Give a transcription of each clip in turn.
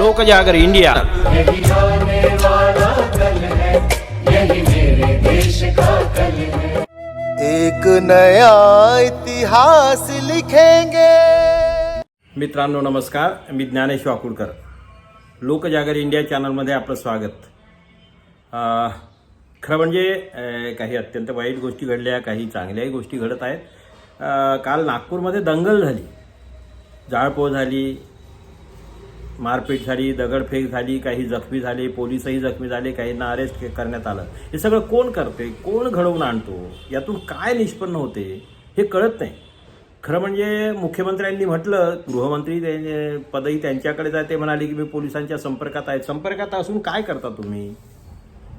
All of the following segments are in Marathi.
लोक जागर इंडिया। यही आने वाला कल है, यही मेरे देश का कल है। एक नया इतिहास लिखेंगे। मित्रांनो नमस्कार, मी ज्ञानेश वाकुळकर, लोक जागर इंडिया चॅनलमध्ये आपलं स्वागत। खरं म्हणजे काही अत्यंत वाईट गोष्टी घडल्या, काही चांगल्याही गोष्टी घडत आहेत। काल नागपूरमध्ये दंगल झाली, जाळपोळ झाली, मारपीट झाली, दगडफेक झाली, काही जखमी झाले, पोलीसही जखमी झाले, काहींना अरेस्ट करण्यात आलं। हे सगळं कोण करते, कोण घडवून आणतो, यातून काय निष्पन्न होते हे कळत नाही। खरं म्हणजे मुख्यमंत्र्यांनी म्हटलं, गृहमंत्री पदही त्यांच्याकडे आहे, ते म्हणाले की मी पोलिसांच्या संपर्कात आहे। संपर्कात असून काय करता तुम्ही?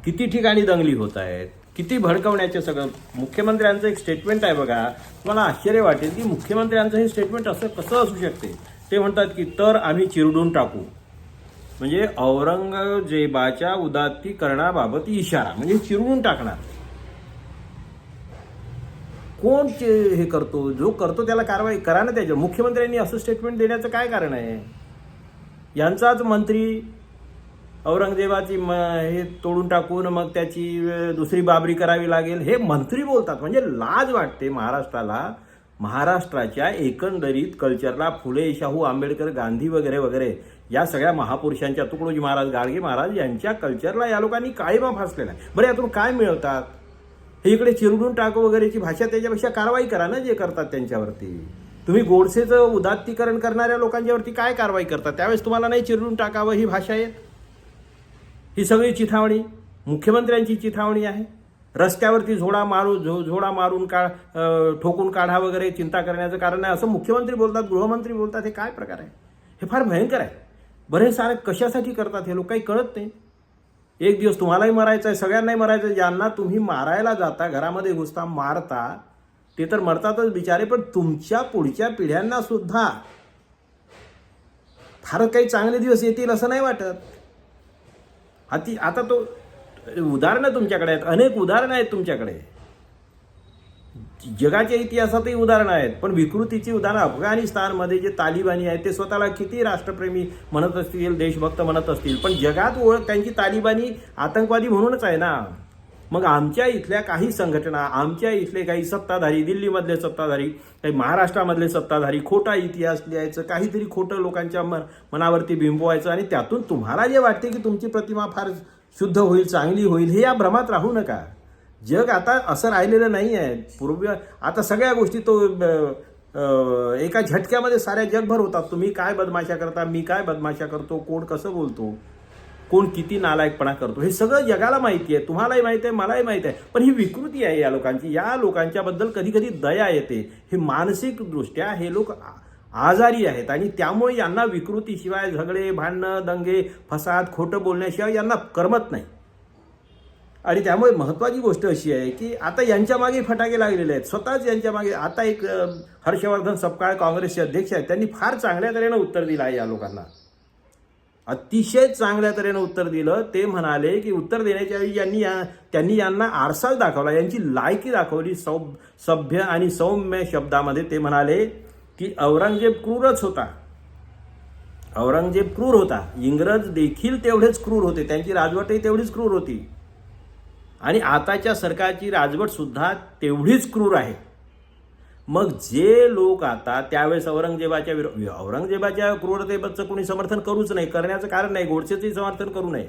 किती ठिकाणी दंगली होत आहेत, किती भडकवण्याचे सगळं। मुख्यमंत्र्यांचं एक स्टेटमेंट आहे बघा, तुम्हाला आश्चर्य वाटेल की मुख्यमंत्र्यांचं हे स्टेटमेंट असं कसं असू शकते। ते म्हणतात की तर आम्ही चिरडून टाकू, म्हणजे औरंगजेबाच्या उदात्तीकरणाबाबत इशारा, म्हणजे चिरडून टाकणार। कोण हे करतो, जो करतो त्याला कारवाई करा ना त्याच्यावर। मुख्यमंत्र्यांनी असं स्टेटमेंट देण्याचं काय कारण आहे? यांचाच मंत्री औरंगजेबाची हे तोडून टाकून मग त्याची दुसरी बाबरी करावी लागेल, हे मंत्री बोलतात। म्हणजे लाज वाटते महाराष्ट्राला, महाराष्ट्राच्या एकंदरीत कल्चरला। फुले, शाहू, आंबेडकर, गांधी वगैरे वगैरे या सगळ्या महापुरुषांच्या, तुकडोजी महाराज, गाडगे महाराज यांच्या कल्चरला या लोकांनी काळीमा फासलेला आहे। बरं, यातून काय मिळवतात? हे इकडे चिरडून टाकू वगैरेची भाषा, त्याच्यापेक्षा कारवाई करा ना जे करतात त्यांच्यावरती। तुम्ही गोडसेचं उदात्तीकरण करणाऱ्या लोकांच्यावरती काय कारवाई करतात? त्यावेळेस तुम्हाला नाही चिरडून टाकावं ही भाषा आहे? ही सगळी चिथावणी मुख्यमंत्र्यांची चिथावणी आहे। रस्त्यावरती झोडा मारून ठोकून काढा वगैरे चिंता करण्याचं कारण नाही, असं मुख्यमंत्री बोलतात, गृहमंत्री बोलतात। हे काय प्रकार आहे? हे फार भयंकर आहे। बरं, हे सारे कशासाठी करतात हे लोक, काही कळत नाही। एक दिवस तुम्हालाही मरायचं आहे, सगळ्यांनाही मरायचं आहे। ज्यांना तुम्ही मारायला जाता, घरामध्ये घुसता, मारता, ते तर मरतातच बिचारे, पण तुमच्या पुढच्या पिढ्यांना सुद्धा फार काही चांगले दिवस येतील असं नाही वाटत। आता तो उदाहरणं तुमच्याकडे आहेत, अनेक उदाहरणं आहेत तुमच्याकडे, जगाच्या इतिहासातही उदाहरणं आहेत, पण विकृतीची उदाहरणं। अफगाणिस्तानमध्ये जे तालिबानी आहेत ते स्वतःला किती राष्ट्रप्रेमी म्हणत असतील, देशभक्त म्हणत असतील, पण जगात ओळख त्यांची तालिबानी आतंकवादी म्हणूनच आहे ना। मग आमच्या इथल्या काही संघटना, आमच्या इथले काही सत्ताधारी, दिल्लीमधले सत्ताधारी, काही महाराष्ट्रामधले सत्ताधारी खोटा इतिहास लिहायचं, काहीतरी खोटं लोकांच्या मनावरती बिंबवायचं, आणि त्यातून तुम्हाला जे वाटते की तुमची प्रतिमा फार शुद्ध होईल, चांगली होईल, हे या भ्रमात राहू नका। जग आता असं राहिलेलं नाही आहे। पूर्वी आता सगळ्या गोष्टी तो एका झटक्यामध्ये साऱ्या जगभर होतात। तुम्ही काय बदमाशा करता, मी काय बदमाशा करतो, कोण कसं बोलतो, कोण किती नालायकपणा करतो, हे सगळं जगाला माहिती आहे, तुम्हालाही माहिती आहे, मलाही माहिती आहे। पण ही विकृती आहे या लोकांची, या लोकांच्याबद्दल कधी कधी दया येते। हे मानसिकदृष्ट्या हे लोक आजारी आहेत, आणि त्यामुळे यांना विकृतीशिवाय, झगडे, भांडणं, दंगे, फसाद, खोटं बोलण्याशिवाय यांना करमत नाही। आणि त्यामुळे महत्त्वाची गोष्ट अशी आहे की आता यांच्या मागे फटाके लागलेले आहेत, स्वतःच यांच्या मागे। आता एक हर्षवर्धन सपकाळ, काँग्रेसचे अध्यक्ष आहेत, त्यांनी फार चांगल्या तऱ्हेनं उत्तर दिलं आहे या लोकांना, अतिशय चांगल्या तऱ्हेनं उत्तर दिलं। ते म्हणाले की उत्तर देण्याच्या वेळी त्यांनी यांना आरसाच दाखवला, यांची लायकी दाखवली सभ्य आणि सौम्य शब्दामध्ये। ते म्हणाले की औरंगजेब क्रूरच होता, औरंगजेब क्रूर होता, इंग्रज देखील तेवढेच क्रूर होते, त्यांची राजवटही तेवढीच क्रूर होती, आणि आताच्या सरकारची राजवट सुद्धा तेवढीच क्रूर आहे। मग जे लोक आता त्यावेळेस औरंगजेबाच्या क्रूरतेचं कोणी समर्थन करूच नाही, करण्याचं कारण नाही। गोडसेचंही समर्थन करू नये,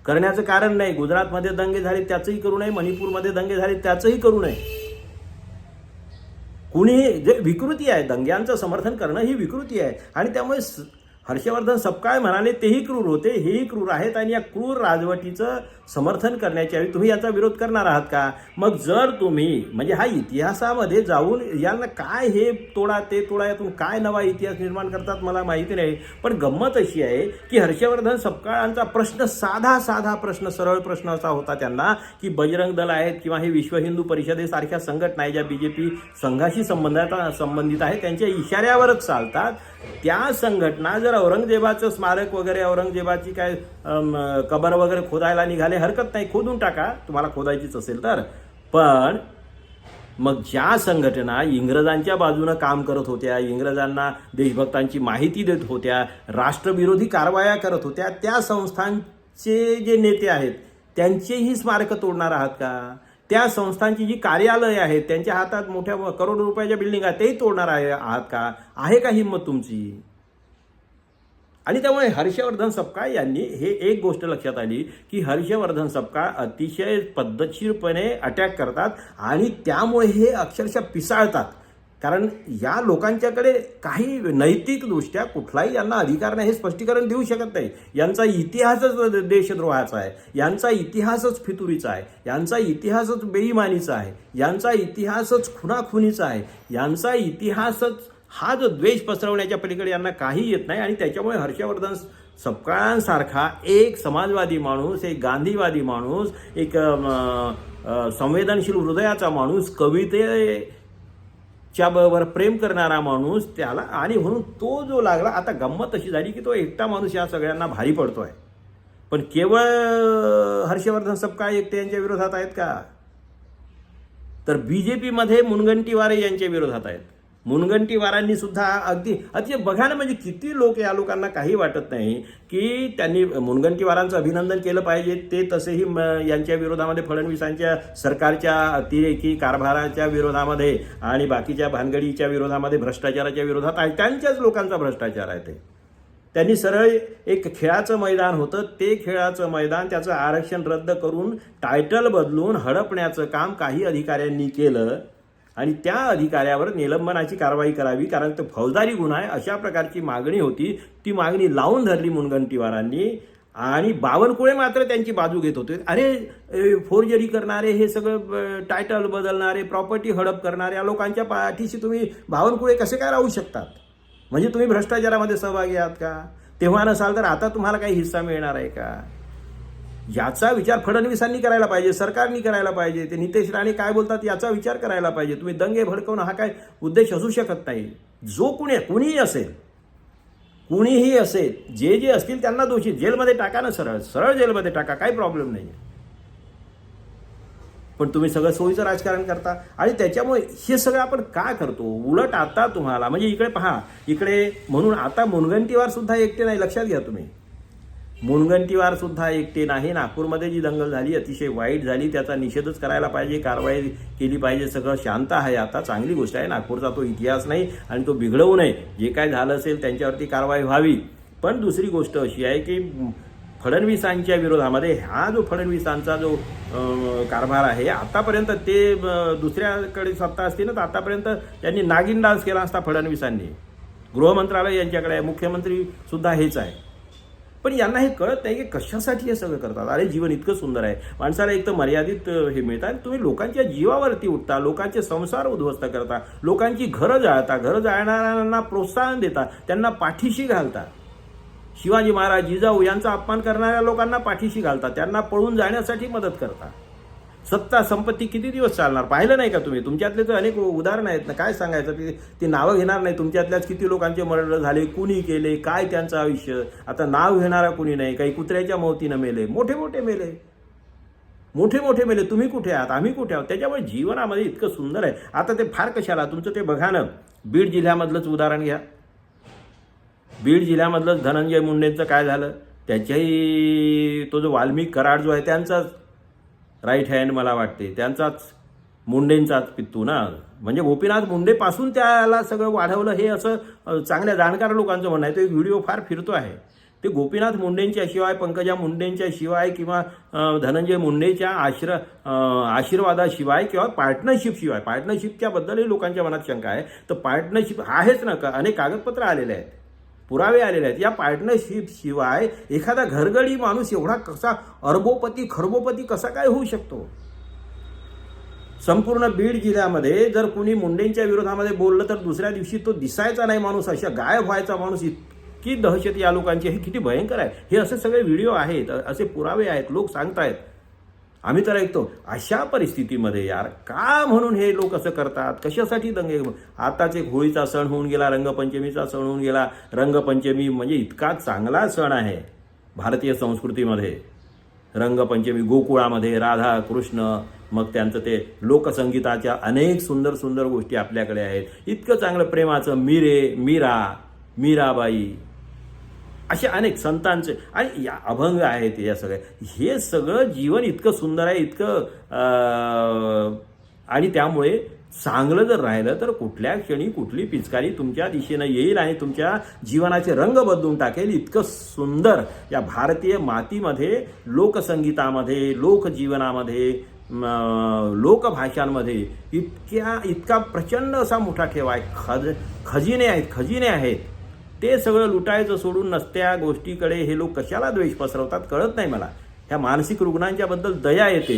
करण्याचं कारण नाही। गुजरातमध्ये दंगे झाले त्याचंही करू नये, मणिपूरमध्ये दंगे झाले त्याचंही करू नये। कुणी जे विकृती आहे, दंग्यांचं समर्थन करणं ही विकृती आहे, आणि त्यामुळे हर्षवर्धन सपकाळ म्हणाले तेही क्रूर होते, हेही क्रूर आहेत, आणि या क्रूर राजवटीचं समर्थन करण्याच्या वेळी तुम्ही याचा विरोध करणार आहात का? मग जर तुम्ही म्हणजे हा इतिहासामध्ये जाऊन यांना काय हे तोडा ते तोडा, यातून काय नवा इतिहास निर्माण करतात मला माहिती नाही। पण गंमत अशी आहे की हर्षवर्धन सपकाळांचा प्रश्न साधा प्रश्न, सरळ प्रश्न असा होता त्यांना की बजरंग दल आहेत किंवा हे विश्व हिंदू परिषदेसारख्या संघटना आहे ज्या बीजेपी संघाशी संबंधित आहेत, त्यांच्या इशाऱ्यावरच चालतात। त्या संघटना जर औरंगजेबाचं स्मारक वगैरे, औरंगजेबाची काय कबर वगैरे खोदायला निघाले, हरकत नाही, खोदून टाका तुम्हाला खोदायचीच असेल तर, पण मग ज्या संघटना इंग्रजांच्या बाजूनं काम करत होत्या, इंग्रजांना देशभक्तांची माहिती देत होत्या, राष्ट्रविरोधी कारवाया करत होत्या, त्या संस्थांचे जे नेते आहेत त्यांचेही स्मारकं तोडणार आहात का? त्या संस्थांची जी कार्यालय आहेत त्यांच्या हातात मोठ्या करोडो रुपयाच्या बिल्डिंग आहेत तेही तोडणार आहात का? आहे का हिंमत तुमची? आणि त्यामुळे हर्षवर्धन सपकाळ यांनी हे एक गोष्ट लक्षात आली की हर्षवर्धन सपकाळ अतिशय पद्धतशीरपणे अटॅक करतात आणि त्यामुळे हे अक्षरशः पिसाळतात. कारण या लोकांच्याकडे काही नैतिकदृष्ट्या कुठलाही यांना अधिकार नाही, हे स्पष्टीकरण देऊ शकत नाही. यांचा इतिहासच देशद्रोहाचा आहे, यांचा इतिहासच फितुरीचा आहे, यांचा इतिहासच बेईमानीचा आहे, यांचा इतिहासच खुनाखुनीचा आहे, यांचा इतिहासच हा जो द्वेष पसरवण्याच्या पलीकडे यांना काही येत नाही. आणि त्याच्यामुळे हर्षवर्धन सपकाळांसारखा एक समाजवादी माणूस, एक गांधीवादी माणूस, एक संवेदनशील हृदयाचा माणूस, कवितेच्या वर प्रेम करणारा माणूस त्याला, आणि म्हणून तो जो लागला. आता गंमत अशी झाली की तो एकटा माणूस या सगळ्यांना भारी पडतोय, पण केवळ हर्षवर्धन सपकाळ एकटे यांच्या विरोधात आहेत का? तर बीजेपीमध्ये मुनगंटीवार यांच्या विरोधात आहेत. मुनगंटीवारांनी सुद्धा अगदी बघा ना, म्हणजे किती लोक, या लोकांना काही वाटत नाही की त्यांनी मुनगंटीवारांचं अभिनंदन केलं पाहिजे. ते तसेही यांच्या विरोधामध्ये, फडणवीसांच्या सरकारच्या अतिरेकी कारभाराच्या विरोधामध्ये आणि बाकीच्या भानगडीच्या विरोधामध्ये, भ्रष्टाचाराच्या विरोधात आहे. त्यांच्याच लोकांचा भ्रष्टाचार आहे. त्यांनी सरळ एक खेळाचं मैदान होतं, ते खेळाचं मैदान त्याचं आरक्षण रद्द करून टायटल बदलून हडपण्याचं काम काही अधिकाऱ्यांनी केलं आणि त्या अधिकाऱ्यावर निलंबनाची कारवाई करावी, कारण तो फौजदारी गुन्हा आहे अशा प्रकारची मागणी होती. ती मागणी लावून धरली मुनगंटीवारांनी आणि बावनकुळे मात्र त्यांची बाजू घेत होते. अरे फोर्जरी करणारे, हे सगळं टायटल बदलणारे, प्रॉपर्टी हडप करणाऱ्या लोकांच्या पाठीशी तुम्ही बावनकुळे कसे काय राहू शकतात? म्हणजे तुम्ही भ्रष्टाचारामध्ये सहभागी आहात का? तेव्हा नसाल तर आता तुम्हाला काही हिस्सा मिळणार आहे का? याचा विचार फडणवीसांनी करायला पाहिजे, सरकारनी करायला पाहिजे. ते नितेश राणे काय बोलतात याचा विचार करायला पाहिजे. तुम्ही दंगे भडकवणं हा काय उद्देश असू शकत नाही. जो कुणीही असेल, जे असतील त्यांना दोषी जेलमध्ये टाका ना, सरळ जेलमध्ये टाका, काही प्रॉब्लेम नाही. पण तुम्ही सगळं सोयीचं राजकारण करता आणि त्याच्यामुळे हे सगळं आपण का करतो? उलट आता तुम्हाला, म्हणजे इकडे पहा, इकडे म्हणून आता मुनगंटीवार सुद्धा एकटे नाही, लक्षात घ्या तुम्ही. मुनगंटीवार सुद्धा एकटे नाही. नागपूरमध्ये जी दंगल झाली अतिशय वाईट झाली, त्याचा निषेधच करायला पाहिजे, कारवाई केली पाहिजे. सगळं शांत आहे आता, चांगली गोष्ट आहे. नागपूरचा तो इतिहास नाही आणि तो बिघडवू नये. जे काय झालं असेल त्यांच्यावरती कारवाई व्हावी. पण दुसरी गोष्ट अशी आहे की फडणवीसांच्या विरोधामध्ये हा जो फडणवीसांचा जो कारभार आहे, आतापर्यंत ते दुसऱ्याकडे सत्ता असते ना, तर आतापर्यंत त्यांनी नागिन डान्स केला असता फडणवीसांनी. गृहमंत्रालय यांच्याकडे आहे, मुख्यमंत्री सुद्धा हेच आहे. पण यांना हे कळत नाही की कशासाठी हे सगळं करतात. अरे जीवन इतकं सुंदर आहे, माणसाला एक तर मर्यादित हे मिळतात, तुम्ही लोकांच्या जीवावरती उठता, लोकांचे संसार उद्ध्वस्त करता, लोकांची घरं जाळता, घरं जाळणाऱ्यांना प्रोत्साहन देता, त्यांना पाठीशी घालता. शिवाजी महाराज, जिजाऊ यांचा अपमान करणाऱ्या लोकांना पाठीशी घालता, त्यांना पळून जाण्यासाठी मदत करता. सत्ता संपत्ती किती दिवस चालणार? पाहिलं नाही का तुम्ही? तुमच्यातले तर अनेक उदाहरणं आहेत ना, काय सांगायचं ती नावं घेणार नाही. तुमच्यातल्याच किती लोकांचे मर्डर झाले, कुणी केले, काय त्यांचं आयुष्य. आता नाव घेणारा कुणी नाही. काही कुत्र्याच्या मौतीनं मेले, मोठे मोठे मेले. तुम्ही कुठे आहात? आम्ही कुठे आहोत? त्याच्यामुळे जीवनामध्ये इतकं सुंदर आहे. आता ते फार कशाला, तुमचं ते बघा ना, बीड जिल्ह्यामधलंच उदाहरण घ्या. बीड जिल्ह्यामधलंच धनंजय मुंडेंचं काय झालं? त्याच्याही तो जो वाल्मिक कराड जो आहे त्यांचाच राईट हँड मला वाटते, त्यांचाच मुंडेंचाच पित्तू ना. म्हणजे गोपीनाथ मुंडेपासून त्याला सगळं वाढवलं, हे असं चांगल्या जाणकार लोकांचं म्हणणं आहे. तो एक व्हिडिओ फार फिरतो आहे. ते गोपीनाथ मुंडेंच्या शिवाय, पंकजा मुंडेंच्या शिवाय किंवा धनंजय मुंडेच्या आशीर्वादाशिवाय किंवा पार्टनरशिपच्या बद्दलही लोकांच्या मनात शंका आहे. तर पार्टनरशिप आहेच ना, अनेक कागदपत्र आलेले आहेत, पुरावे आलेले आहेत. या पार्टनरशिप शिवाय एखादा घरगडी माणूस एवढा कसा खरबोपती कसा काय होऊ शकतो? संपूर्ण बीड जिल्ह्यामध्ये जर कुणी मुंडेंच्या विरोधामध्ये बोललं तर दुसऱ्या दिवशी तो दिसायचा नाही माणूस, अशा गायब व्हायचा माणूस. इतकी दहशत या लोकांची, हे किती भयंकर आहे. हे असे सगळे व्हिडिओ आहेत, असे पुरावे आहेत, लोक सांगतायत, आम्ही तर ऐकतो. अशा परिस्थितीमध्ये यार का म्हणून हे लोक असं करतात? कशासाठी दंगे? आताच एक होळीचा सण होऊन गेला, रंगपंचमीचा सण होऊन गेला. रंगपंचमी म्हणजे इतका चांगला सण आहे भारतीय संस्कृतीमध्ये. रंगपंचमी गोकुळामध्ये राधा कृष्ण, मग त्यांचं ते लोकसंगीताच्या अनेक सुंदर सुंदर गोष्टी आपल्याकडे आहेत. इतकं चांगलं प्रेमाचं मीराबाई असे अनेक संतांचे आणि या अभंग आहेत. या सगळ्या हे सगळं जीवन इतकं सुंदर आहे, इतकं आणि त्यामुळे चांगलं जर राहिलं तर कुठल्या क्षणी कुठली पिचकारी तुमच्या दिशेनं येईल आणि तुमच्या जीवनाचे रंग बदलून टाकेल. इतकं सुंदर या भारतीय मातीमध्ये, लोकसंगीतामध्ये, लोकजीवनामध्ये, लोकभाषांमध्ये इतका प्रचंड असा मोठा ठेवा आहे. खजिने आहेत. ते सगळं लुटायचं सोडून नसत्या गोष्टीकडे हे लोक कशाला द्वेष पसरवतात कळत नाही मला. ह्या मानसिक रुग्णांच्या बद्दल दया येते.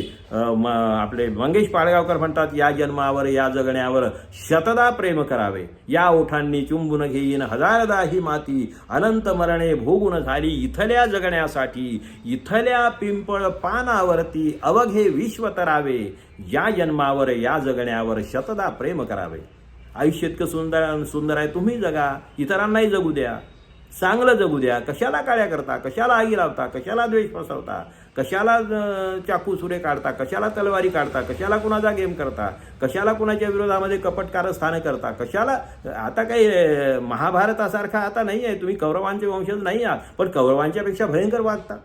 आपले मंगेश पाडगावकर म्हणतात, या जन्मावर या जगण्यावर शतदा प्रेम करावे, या ओठांनी चुंबून घेईन हजारदा ही माती, अनंत मरणे भोगून झाली इथल्या जगण्यासाठी, इथल्या पिंपळ पानावरती अवघे विश्व तरावे, या जन्मावर या जगण्यावर शतदा प्रेम करावे. आयुष्य इतकं सुंदर आहे, तुम्ही जगा, इतरांनाही जगू द्या, चांगलं जगू द्या. कशाला काळ्या करता, कशाला आगी लावता, कशाला द्वेष पसरवता, कशाला चाकू सुरे काढता, कशाला तलवारी काढता, कशाला कुणाचा गेम करता, कशाला कुणाच्या विरोधामध्ये कपट कारस्थानं करता, कशाला. आता काही महाभारतासारखा आता नाही आहे, तुम्ही कौरवांचे वंशज नाही आहात, पण कौरवांच्यापेक्षा भयंकर वागता,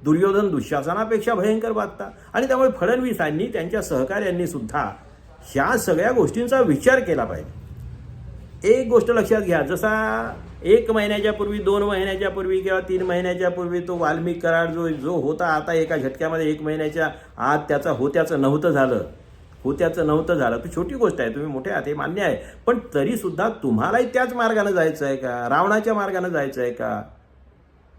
दुर्योधन दुःशासनापेक्षा भयंकर वागता. आणि त्यामुळे फडणवीसांनी त्यांच्या सहकाऱ्यांनी सुद्धा ह्या सगळ्या गोष्टींचा विचार केला पाहिजे. एक गोष्ट लक्षात घ्या, जसा 1 महिन्याच्या पूर्वी, 2 महिन्याच्या पूर्वी किंवा 3 महिन्याच्या पूर्वी तो वाल्मिक करार जो होता, आता एका झटक्यामध्ये 1 महिन्याच्या आत त्याचा होत्याचं नव्हतं झालं. ती छोटी गोष्ट आहे, तुम्ही मोठे आहात हे मान्य आहे, पण तरीसुद्धा तुम्हालाही त्याच मार्गाने जायचं आहे का? रावणाच्या मार्गाने जायचं आहे का?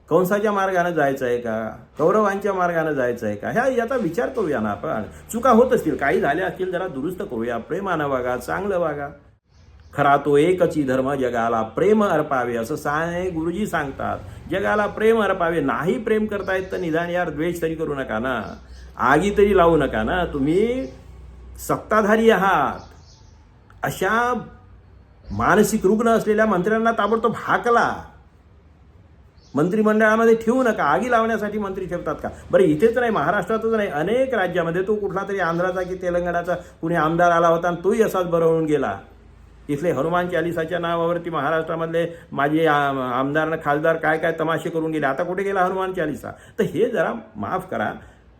कंसाच्या मार्गाने जायचं आहे का? कौरवांच्या मार्गाने जायचं आहे का? याचा विचार करूया ना आपण. चुका होत असतील, काही झाल्या असतील, जरा दुरुस्त करूया. प्रेमानं वागा, चांगलं वागा. खरा तो एकची धर्म जगाला प्रेम अर्पावे, असं गुरुजी सांगतात. जगाला प्रेम अर्पावे. नाही प्रेम करता येत तर निदान यार द्वेष तरी करू नका ना, आगी तरी लावू नका ना. तुम्ही सत्ताधारी आहात, अशा मानसिक रुग्ण असलेल्या मंत्र्यांना ताबडतोब हाकला. मंत्रिमंडळामध्ये ठेवू नका. आगी लावण्यासाठी मंत्री ठेवतात का? बरं, इथेच नाही, महाराष्ट्रातच नाही, अनेक राज्यामध्ये. तो कुठला तरी आंध्राचा की तेलंगणाचा कुणी आमदार आला होता आणि तोही असाच बरवून गेला. इथले हनुमान चालिसाच्या नावावरती महाराष्ट्रामधले माझे आमदार खासदार काय काय तमाशे करून गेले. आता कुठे गेला हनुमान चालिसा? तर हे जरा माफ करा,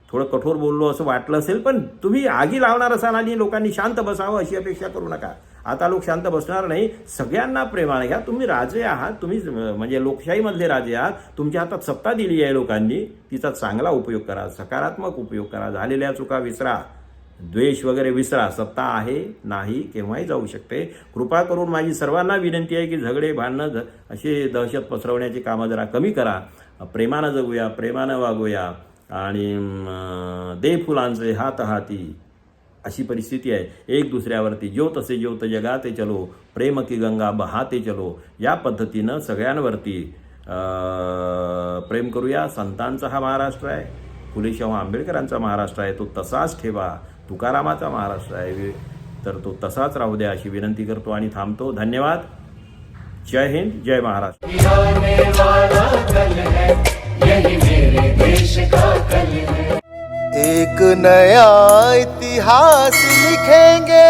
थोडं कठोर बोललो असं वाटलं असेल, पण तुम्ही आगी लावणार असाल आणि लोकांनी शांत बसावं अशी अपेक्षा करू नका. आता लोक शांत बसणार नाही. सगळ्यांना प्रेमाने घ्या. तुम्ही राजे आहात, तुम्ही म्हणजे लोकशाहीमधले राजे आहात. तुमच्या हातात सत्ता दिली आहे लोकांनी, तिचा चांगला उपयोग करा, सकारात्मक उपयोग करा. झालेल्या चुका विसरा, द्वेष वगैरे विसरा. सत्ता आहे, नाही, केव्हाही जाऊ शकते. कृपा करून माझी सर्वांना विनंती आहे की झगडे भांडणं असे दहशत पसरवण्याची कामं जरा कमी करा. प्रेमानं जगूया, प्रेमानं वागूया आणि दे फुलांचे हात हाती अशी परिस्थिती आहे. एक दुसऱ्यावरती ज्योत से ज्योत जगाते चलो, प्रेम की गंगा बहाते चलो. या पद्धतीनं सगळ्यांवरती प्रेम करूया. संतांचा हा महाराष्ट्र आहे, फुले शाहू आंबेडकरांचा महाराष्ट्र आहे, तो तसाच ठेवा. तुकारामाचा महाराष्ट्र आहे, तर तो तसाच राहू द्या अशी विनंती करतो आणि थांबतो. धन्यवाद. जय हिंद, जय महाराष्ट्र. आने वाला कल है, यही मेरे देश का कल है. एक नया इतिहास लिखेंगे,